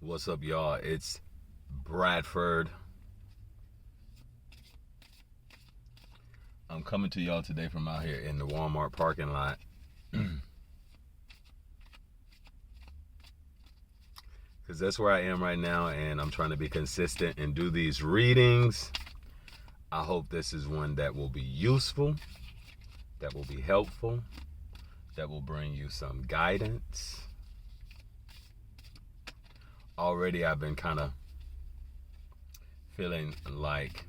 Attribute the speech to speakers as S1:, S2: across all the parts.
S1: What's up, y'all? It's Bradford. I'm coming to y'all today from out here in the Walmart parking lot. Because that's where I am right now, and I'm trying to be consistent and do these readings. I hope this is one that will be useful, that will be helpful, that will bring you some guidance. Already I've been kind of feeling like,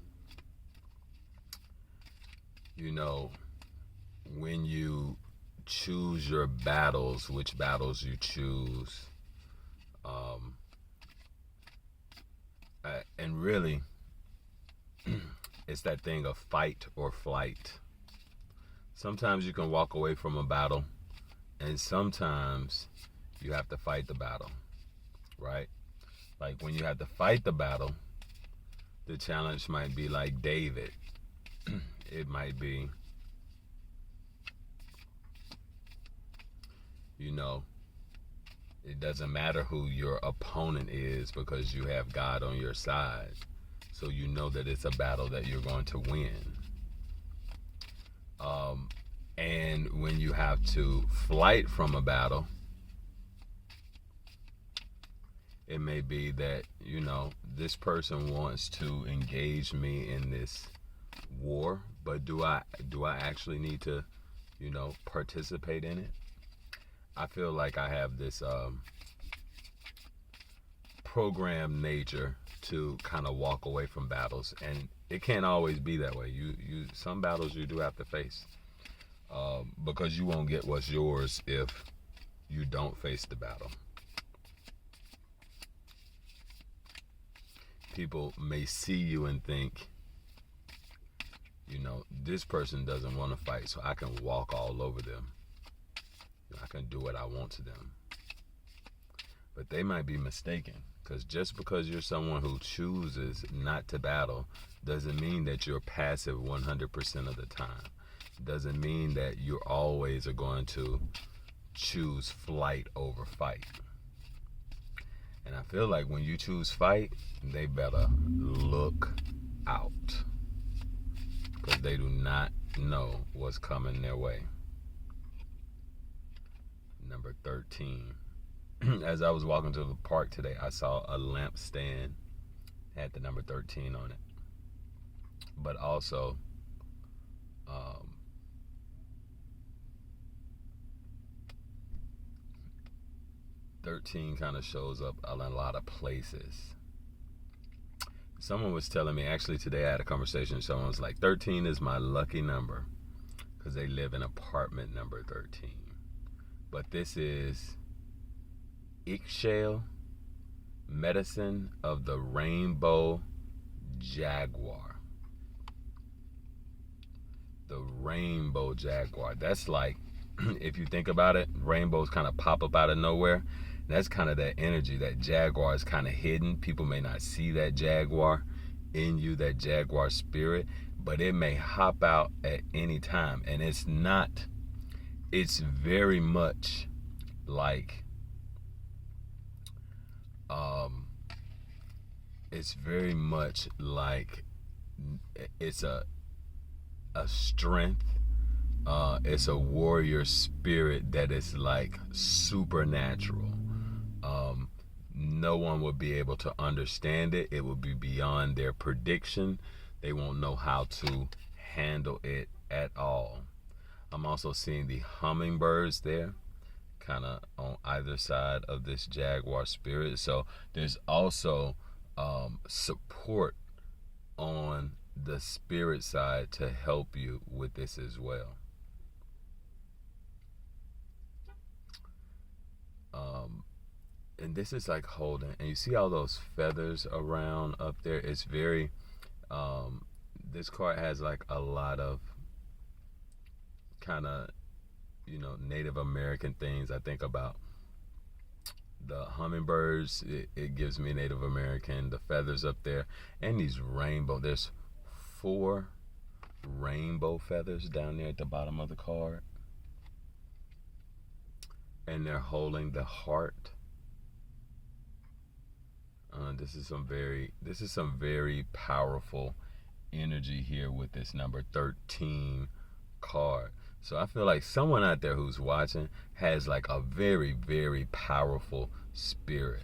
S1: when you choose your battles, which battles you choose, and really, it's that thing of fight or flight. Sometimes you can walk away from a battle, and sometimes you have to fight the battle, right? Like when you have to fight the battle, the challenge might be like David. It might be, it doesn't matter who your opponent is because you have God on your side. So you know that it's a battle that you're going to win. And when you have to flight from a battle, it may be that, this person wants to engage me in this war, but do I actually need to, participate in it? I feel like I have this programmed nature to kind of walk away from battles, and it can't always be that way. Some battles you do have to face, because you won't get what's yours if you don't face the battle. People may see you and think, this person doesn't want to fight, so I can walk all over them. I can do what I want to them. But they might be mistaken, because just because you're someone who chooses not to battle doesn't mean that you're passive 100% of the time. Doesn't mean that you always are going to choose flight over fight. And I feel like when you choose fight, they better look out, because they do not know what's coming their way. Number 13. As I was walking to the park today, I saw a lampstand had the number 13 on it. But also, 13 kind of shows up in a lot of places. Someone was telling me, actually today I had a conversation, someone was like, 13 is my lucky number, because they live in apartment number 13. But this is Ixchel, medicine of the rainbow jaguar. The rainbow jaguar. That's like, if you think about it, rainbows kind of pop up out of nowhere. That's kind of that energy. That jaguar is kind of hidden. People may not see that jaguar in you, that jaguar spirit, but it may hop out at any time. And it's very much like, it's a strength. It's a warrior spirit that is like supernatural. No one will be able to understand it. It will be beyond their prediction. They won't know how to handle it at all. I'm also seeing the hummingbirds there, kind of on either side of this jaguar spirit. So there's also support on the spirit side to help you with this as well. And this is like holding, and you see all those feathers around up there. It's very, this card has like a lot of kind of, Native American things. I think about the hummingbirds, it gives me Native American, the feathers up there, and these rainbow. There's 4 rainbow feathers down there at the bottom of the card. And they're holding the heart on. This is some very powerful energy here with this number 13 card. So I feel like someone out there who's watching has like a very, very powerful spirit.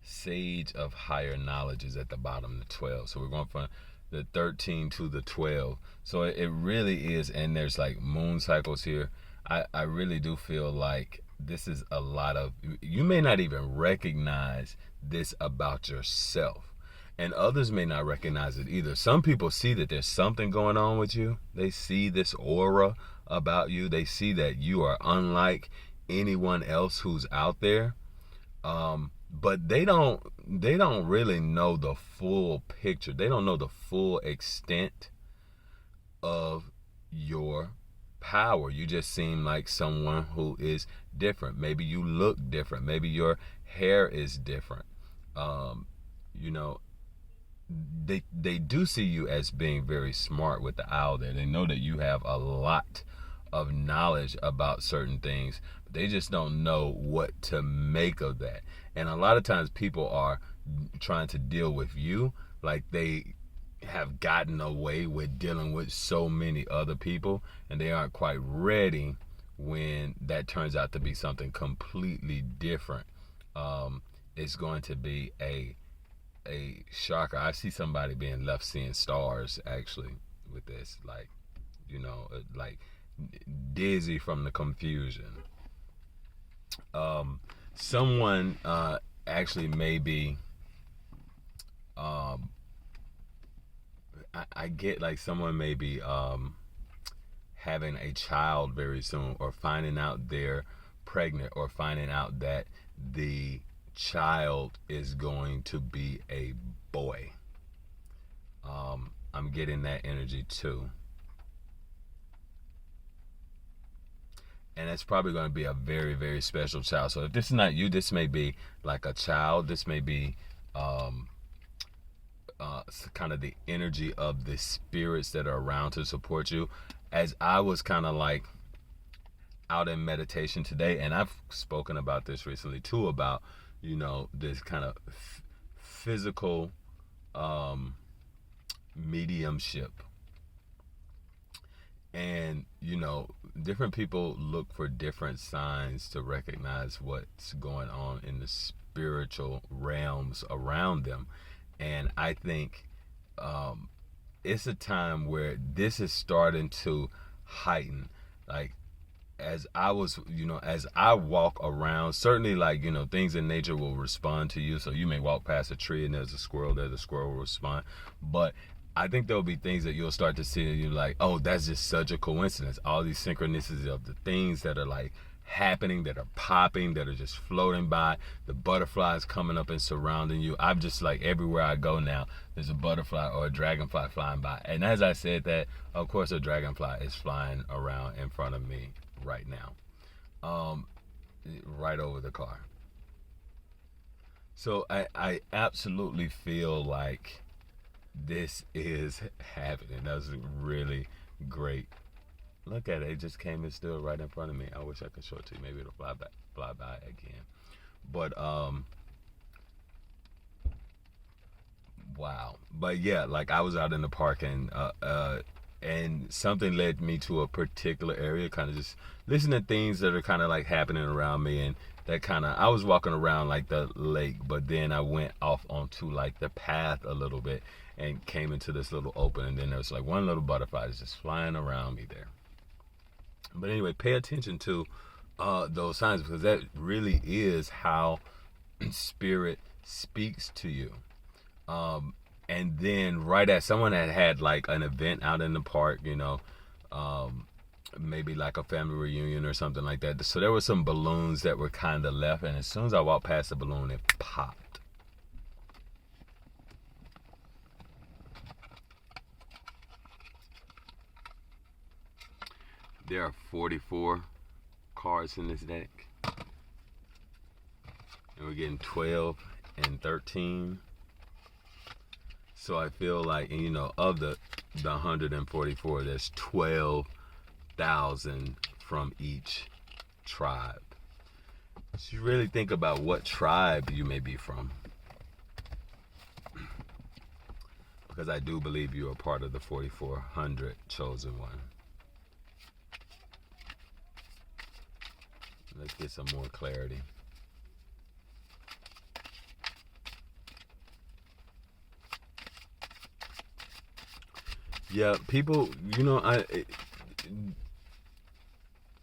S1: Sage of higher knowledge is at the bottom, the 12. So we're going from the 13 to the 12. So it really is, and there's like moon cycles here. I really do feel like this is a lot of, you may not even recognize this about yourself, and others may not recognize it either. Some people see that there's something going on with you. They see this aura about you. They see that you are unlike anyone else who's out there. But they don't really know the full picture. They don't know the full extent of your power. You just seem like someone who is different. Maybe you look different. Maybe your hair is different. You know, they do see you as being very smart with the owl there. They know that you have a lot of knowledge about certain things, but they just don't know what to make of that. And a lot of times people are trying to deal with you like they have gotten away with dealing with so many other people, and they aren't quite ready when that turns out to be something completely different. It's going to be a shocker. I see somebody being left seeing stars actually with this, like, you know, like dizzy from the confusion. Someone actually maybe I get like someone may be having a child very soon, or finding out they're pregnant, or finding out that the child is going to be a boy. I'm getting that energy too. And it's probably going to be a very, very special child. So if this is not you, this may be like a child. This may be kind of the energy of the spirits that are around to support you. As I was kind of like out in meditation today, and I've spoken about this recently too, about, you know, this kind of physical mediumship. And, you know, different people look for different signs to recognize what's going on in the spiritual realms around them. And I think it's a time where this is starting to heighten. Like, as I was, you know, as I walk around, certainly, like, you know, things in nature will respond to you. So you may walk past a tree and there's a squirrel there, the squirrel will respond. But I think there'll be things that you'll start to see and you're like, oh, that's just such a coincidence. All these synchronicities of the things that are like happening, that are popping, that are just floating by, the butterflies coming up and surrounding you. I'm just like, everywhere I go now, there's a butterfly or a dragonfly flying by. And as I said that, of course, a dragonfly is flying around in front of me right now, right over the car. So I absolutely feel like this is happening. That's really great. Look at it. It just came and stood right in front of me. I wish I could show it to you. Maybe it'll fly by again. But wow. But yeah, like I was out in the park, and something led me to a particular area, kind of just listening to things that are kind of like happening around me, and that kind of, I was walking around like the lake, but then I went off onto like the path a little bit and came into this little open, and then there was like one little butterfly that's just flying around me there. But anyway, pay attention to those signs, because that really is how spirit speaks to you. And then right as someone had like an event out in the park, you know, maybe like a family reunion or something like that. So there were some balloons that were kind of left, and as soon as I walked past the balloon, it popped. There are 44 cards in this deck, and we're getting 12 and 13. So I feel like, you know, of the 144, there's 12,000 from each tribe. you really think about what tribe you may be from. Because I do believe you are part of the 4,400 chosen one. Let's get some more clarity. Yeah, people,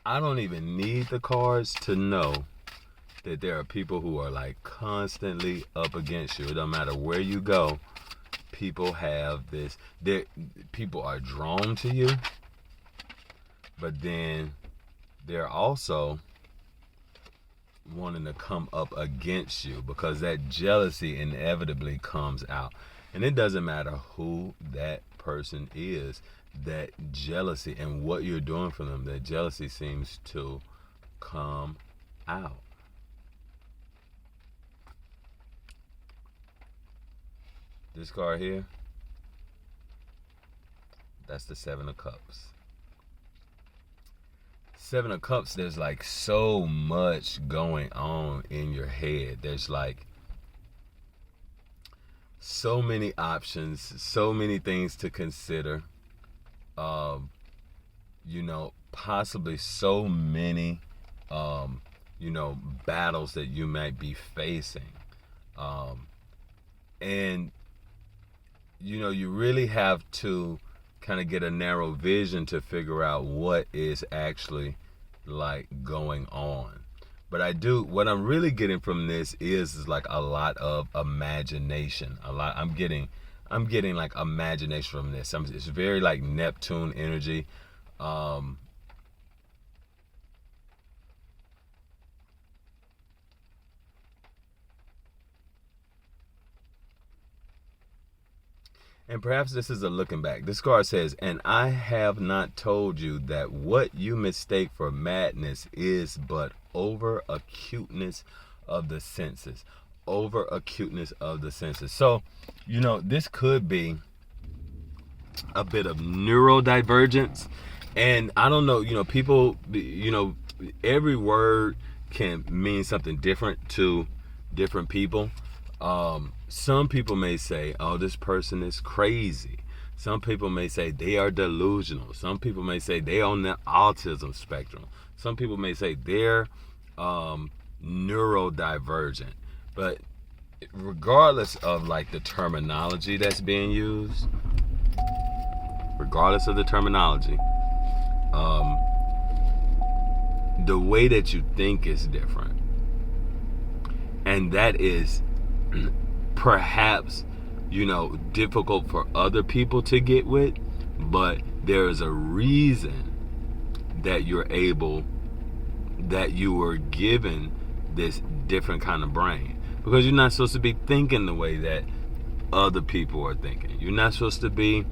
S1: I don't even need the cards to know that there are people who are like constantly up against you. It don't matter where you go. People have this. People are drawn to you, but then they're also wanting to come up against you because that jealousy inevitably comes out. And it doesn't matter who that person is, that jealousy and what you're doing for them, that jealousy seems to come out. This card here, that's the Seven of Cups. Seven of Cups, there's like so much going on in your head. There's like so many options, so many things to consider. Possibly so many, battles that you might be facing. And you really have to kind of get a narrow vision to figure out what is actually like going on. But what I'm really getting from this is like a lot of imagination. I'm getting like imagination from this. It's very like Neptune energy. And perhaps this is a looking back. This card says, and I have not told you that what you mistake for madness is but over acuteness of the senses. Over acuteness of the senses. So, this could be a bit of neurodivergence. And I don't know, people, every word can mean something different to different people. Some people may say, oh, this person is crazy. Some people may say they are delusional. Some people may say they're on the autism spectrum. Some people may say they're neurodivergent. But regardless of like the terminology that's being used, the way that you think is different. And that is perhaps, difficult for other people to get with, but there is a reason that you were given this different kind of brain, because you're not supposed to be thinking the way that other people are thinking. You're not supposed to be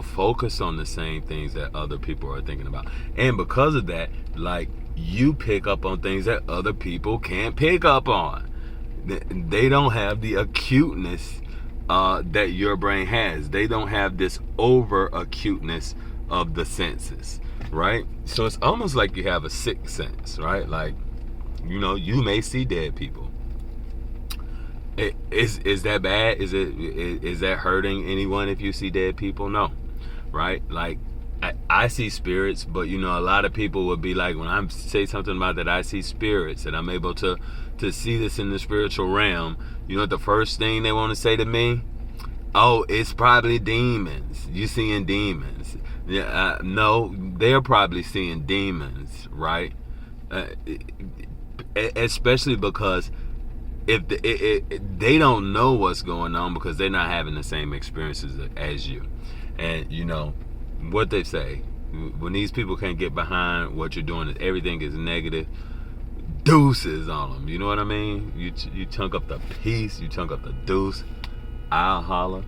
S1: focus on the same things that other people are thinking about. And because of that, like, you pick up on things that other people can't pick up on. They don't have the acuteness that your brain has. They don't have this over acuteness of the senses, right? So it's almost like you have a sixth sense, right? Like, you may see dead people. Is that bad? Is that hurting anyone if you see dead people? No, right? Like, I see spirits, but a lot of people would be like, when I say something about that I see spirits and I'm able to see this in the spiritual realm, the first thing they want to say to me? Oh, it's probably demons. You seeing demons? Yeah, no, they're probably seeing demons, right? Especially because if they don't know what's going on, because they're not having the same experiences as you. And what they say, when these people can't get behind what you're doing, everything is negative, deuces on them. You know what I mean? You chunk up the piece, you chunk up the deuce, I'll holler.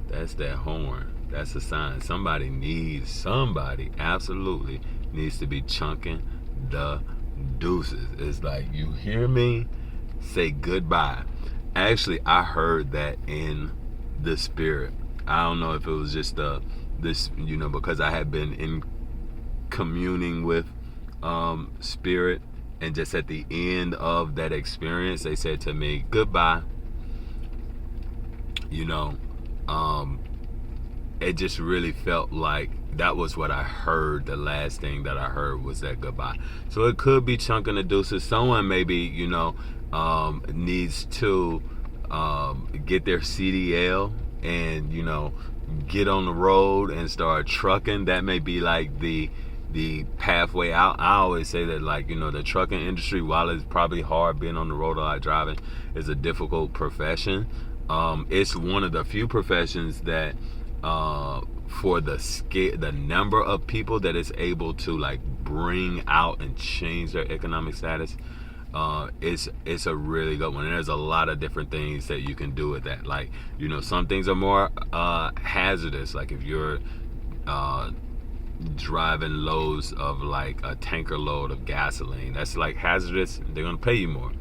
S1: That's that horn. That's a sign. Somebody absolutely needs to be chunking the deuces. It's like, you hear me? Say goodbye. Actually, I heard that in the spirit. I don't know if it was just the this, because I had been in communing with spirit, and just at the end of that experience, they said to me, goodbye. It just really felt like that was what I heard. The last thing that I heard was that goodbye. So it could be chunking the deuces. Someone maybe, needs to get their CDL and, get on the road and start trucking. That may be like the pathway out. I always say that, like, the trucking industry, while it's probably hard being on the road a lot driving, is a difficult profession. It's one of the few professions that for the number of people that is able to like bring out and change their economic status, it's a really good one. And there's a lot of different things that you can do with that. Like, some things are more hazardous. Like if you're driving loads of like a tanker load of gasoline, that's like hazardous. They're gonna pay you more.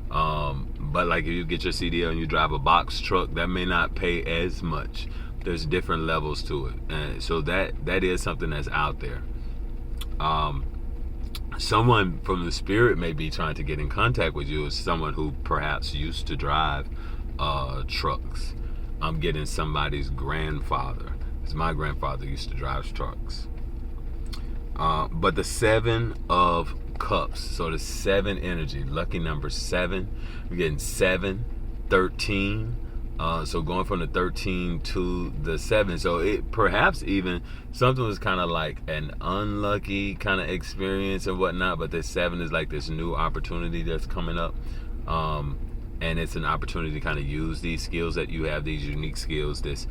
S1: But like if you get your CDL and you drive a box truck, that may not pay as much. There's different levels to it, and so that is something that's out there. Someone from the spirit may be trying to get in contact with you as someone who perhaps used to drive trucks. I'm getting somebody's grandfather, because my grandfather used to drive trucks. But the 7 of Cups, so the 7 energy, lucky number 7, we're getting 7, 13. So going from the 13 to the 7, so it perhaps even something was kind of like an unlucky kind of experience and whatnot, but this 7 is like this new opportunity that's coming up, and it's an opportunity to kind of use these skills that you have, these unique skills, this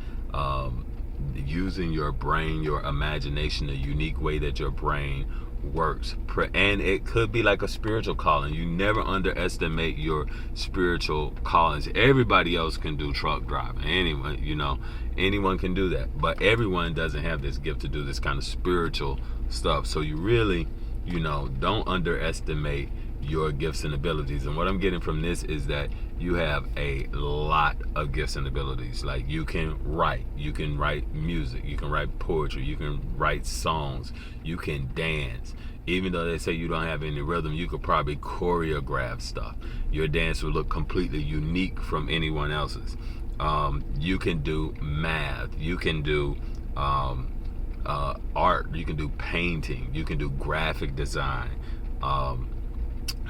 S1: using your brain, your imagination, the unique way that your brain works. And it could be like a spiritual calling. You never underestimate your spiritual callings. Everybody else can do truck driving. Anyone can do that, but everyone doesn't have this gift to do this kind of spiritual stuff. So you really, don't underestimate your gifts and abilities. And what I'm getting from this is that you have a lot of gifts and abilities. Like you can write music, you can write poetry, you can write songs, you can dance. Even though they say you don't have any rhythm, you could probably choreograph stuff. Your dance will look completely unique from anyone else's. You can do math, you can do art, you can do painting, you can do graphic design.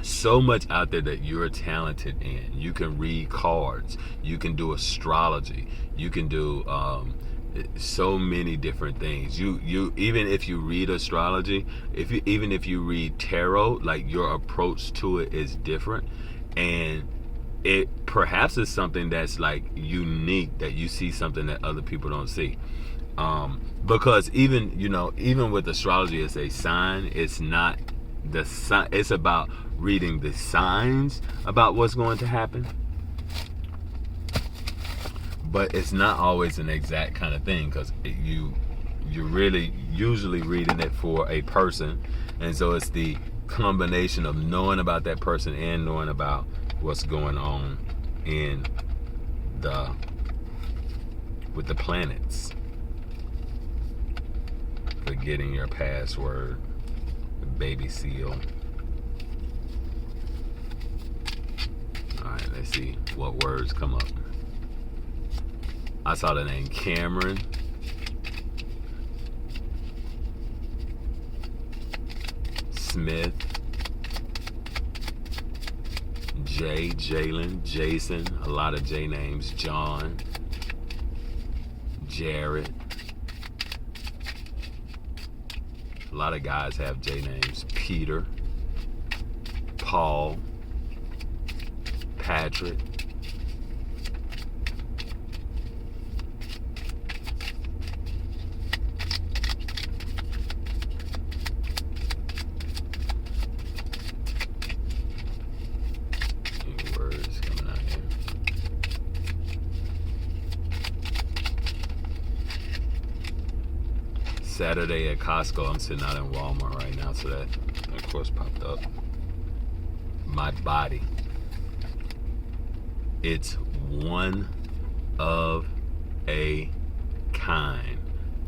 S1: So much out there that you're talented in. You can read cards, you can do astrology, you can do so many different things. You even if you read astrology, even if you read tarot, like your approach to it is different, and it perhaps is something that's like unique, that you see something that other people don't see. Because even with astrology as a sign, it's not the sign. It's about reading the signs about what's going to happen, but it's not always an exact kind of thing, because you're really usually reading it for a person, and so it's the combination of knowing about that person and knowing about what's going on with the planets. Forgetting your password, baby seal. Alright, let's see what words come up. I saw the name Cameron. Smith. Jalen, Jason, a lot of J names. John. Jared. A lot of guys have J names. Peter. Paul. Patrick. Any words coming out here? Saturday at Costco. I'm sitting out in Walmart right now, so that of course popped up. My body. It's one of a kind.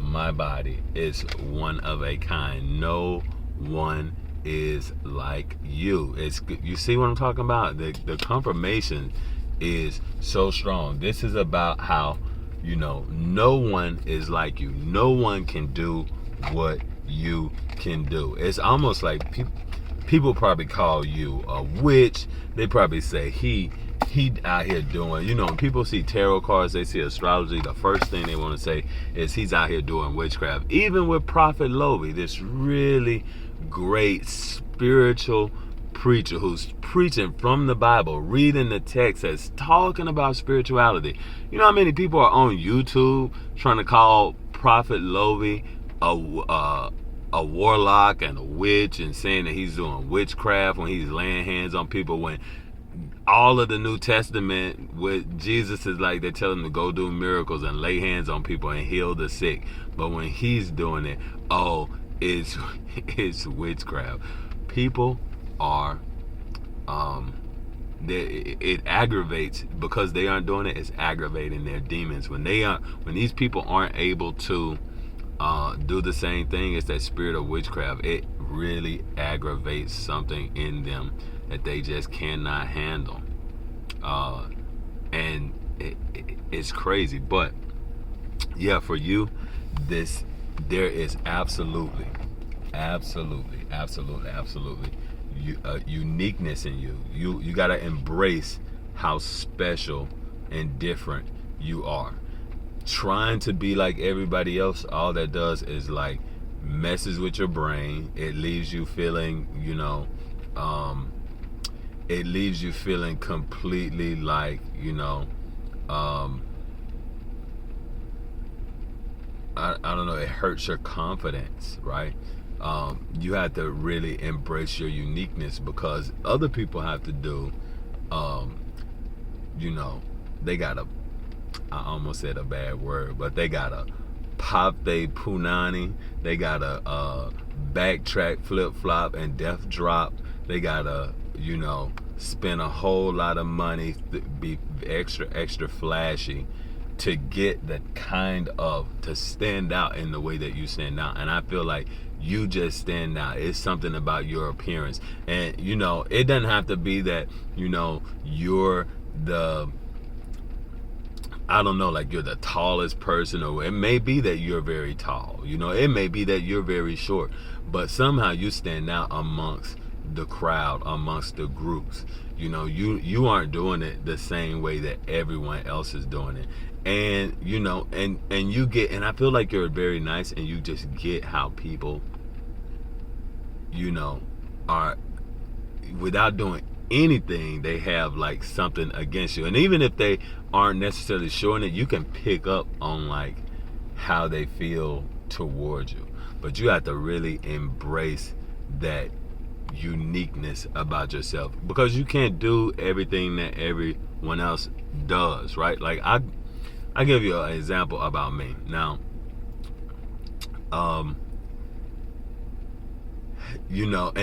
S1: my body is one of a kind. No one is like you. You see what I'm talking about? The confirmation is so strong. This is about how, no one is like you. No one can do what you can do. It's almost like people probably call you a witch. They probably say he out here doing, when people see tarot cards, they see astrology, the first thing they want to say is he's out here doing witchcraft. Even with Prophet Lovi, this really great spiritual preacher who's preaching from the Bible, reading the text, that's talking about spirituality. You know how many people are on YouTube trying to call Prophet Lovi a warlock and a witch, and saying that he's doing witchcraft when he's laying hands on people, when all of the New Testament with Jesus is like they tell him to go do miracles and lay hands on people and heal the sick. But when he's doing it, it's witchcraft. People are it aggravates, because they aren't doing it. It's aggravating their demons when these people aren't able to do the same thing. It's that spirit of witchcraft. It really aggravates something in them that they just cannot handle, and it's crazy. But yeah, for you, there is absolutely uniqueness in you. You got to embrace how special and different you are. Trying to be like everybody else, all that does is like messes with your brain. It leaves you feeling, it leaves you feeling completely like, I don't know, it hurts your confidence, right? You have to really embrace your uniqueness, because other people have to do, they gotta, I almost said a bad word, but they gotta pop they punani, they gotta backtrack, flip flop, and death drop. They gotta, spend a whole lot of money, be extra flashy, to get the to stand out in the way that you stand out. And I feel like you just stand out. It's something about your appearance. And it doesn't have to be that you're the, I don't know, like you're the tallest person, or it may be that you're very tall, it may be that you're very short, but somehow you stand out amongst the crowd, amongst the groups. You aren't doing it the same way that everyone else is doing it. And and you get, and I feel like you're very nice, and you just get how people are, without doing anything, they have like something against you. And even if they aren't necessarily showing it, you can pick up on like how they feel towards you. But you have to really embrace that uniqueness about yourself, because you can't do everything that everyone else does, right? Like I give you an example about me now. And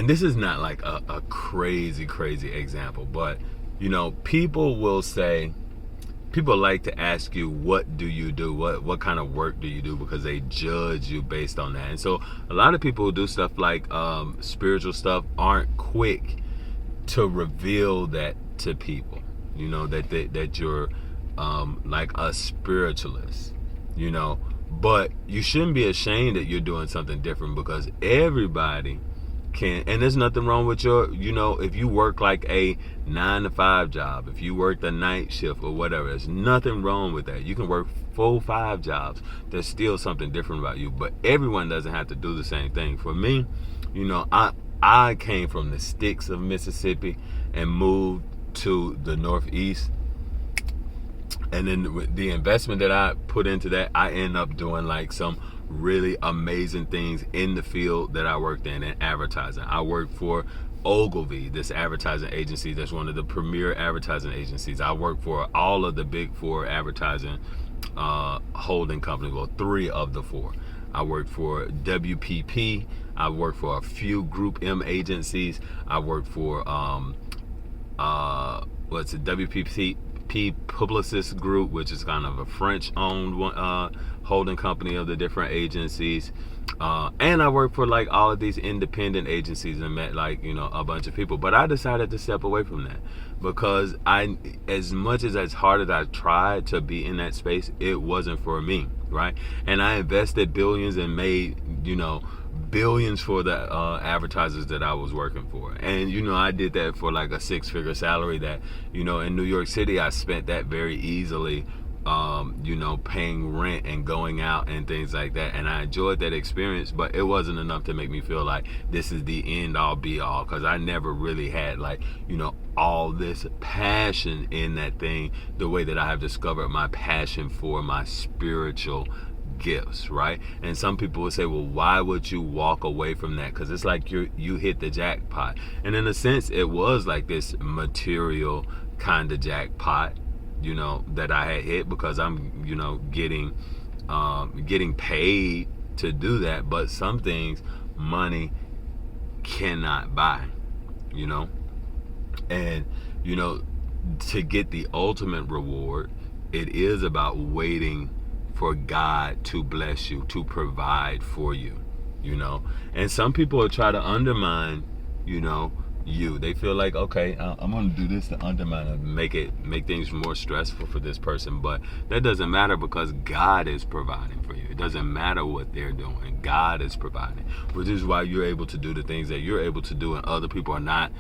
S1: this is not like a crazy example, but people like to ask you, what do you do? What kind of work do you do? Because they judge you based on that. And so a lot of people who do stuff like spiritual stuff aren't quick to reveal that to people, that you're like a spiritualist, but you shouldn't be ashamed that you're doing something different, because everybody can. And there's nothing wrong with your, if you work like a 9-to-5 job, if you work the night shift or whatever, there's nothing wrong with that. You can work 4-5 jobs. There's still something different about you, but everyone doesn't have to do the same thing. For me, I came from the sticks of Mississippi and moved to the Northeast. And then with the investment that I put into that, I end up doing like some really amazing things in the field that I worked in advertising. I worked for Ogilvy, this advertising agency that's one of the premier advertising agencies. I worked for all of the big 4 advertising holding companies, well, 3 of the 4. I worked for WPP. I worked for a few Group M agencies. I worked for WPP SP Publicis Group, which is kind of a French-owned holding company of the different agencies. And I worked for like all of these independent agencies and met like, you know, a bunch of people. But I decided to step away from that because as much as hard as I tried to be in that space, it wasn't for me, right? And I invested billions and made, you know, billions for the advertisers that I was working for. And, you know, I did that for like a 6-figure salary that, you know, in New York City, I spent that very easily, you know, paying rent and going out and things like that. And I enjoyed that experience, but it wasn't enough to make me feel like this is the end all be all, because I never really had like, you know, all this passion in that thing the way that I have discovered my passion for my spiritual gifts, right? And some people would say, well, why would you walk away from that? Because it's like you hit the jackpot. And in a sense, it was like this material kind of jackpot, you know, that I had hit because I'm, you know, getting paid to do that. But some things money cannot buy, you know. And, you know, to get the ultimate reward, it is about waiting for God to bless you, to provide for you, you know. And some people will try to undermine, you know, you. They feel like, okay, I'm going to do this to undermine and make things more stressful for this person. But that doesn't matter because God is providing for you. It doesn't matter what they're doing. God is providing, which is why you're able to do the things that you're able to do and other people are not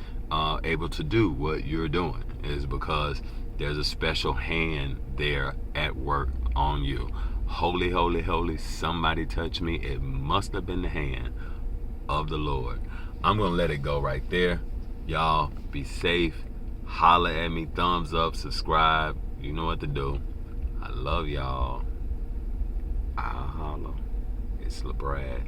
S1: able to do what you're doing, is because there's a special hand there at work on you. Holy, holy, holy, somebody touch me. It must have been the hand of the Lord. I'm going to let it go right there. Y'all be safe. Holla at me. Thumbs up. Subscribe. You know what to do. I love y'all. I'll holla. It's LeBrad.